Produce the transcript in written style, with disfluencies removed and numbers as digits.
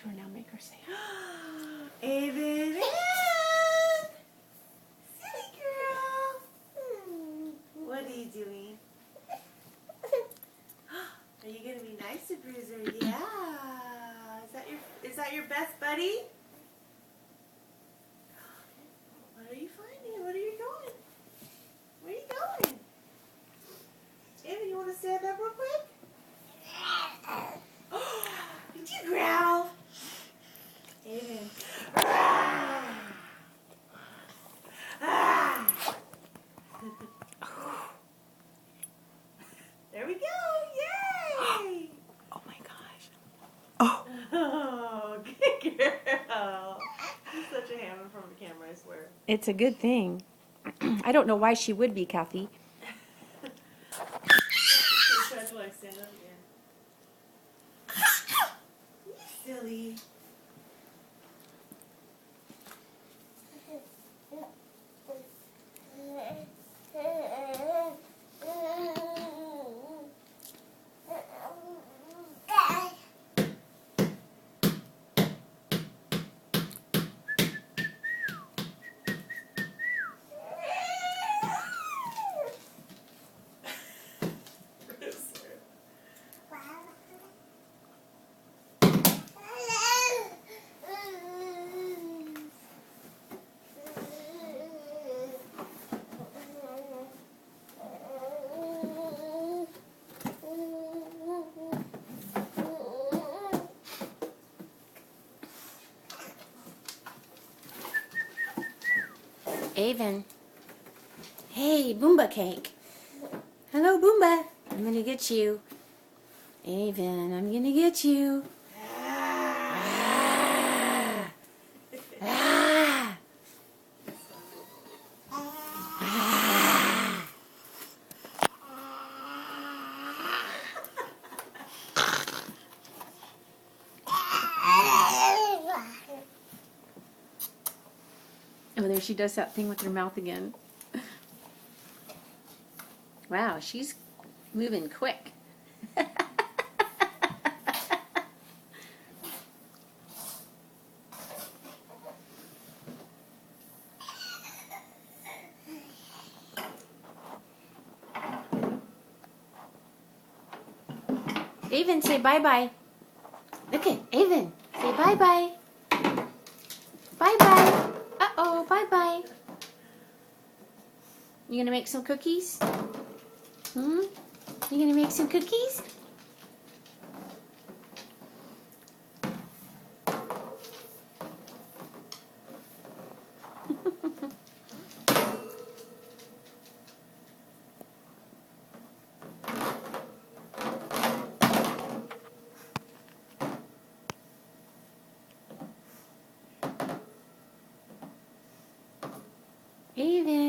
to her now. Make her say, Aven! Silly girl! What are you doing? Are you gonna be nice to Bruiser? Yeah. Is that your best buddy? What are you finding? What are you going? Where are you going? Aven, you want to stand up real quick? Did you growl? Aven. There we go. Yay! oh my gosh. Oh. Oh, good girl. She's such a hammer from the camera, I swear. It's a good thing. I don't know why she would be, Kathy. Try to like stand up again. You silly. Aven. Hey, Boomba Cake. Hello, Boomba. I'm gonna get you. Aven, I'm gonna get you. Ah. Ah. Ah. Oh, there she does that thing with her mouth again. Wow, she's moving quick. Aven, say bye-bye. Look at Aven. Say bye-bye. Bye-bye. Uh-oh, bye-bye. You gonna make some cookies? You gonna make some cookies? Aven.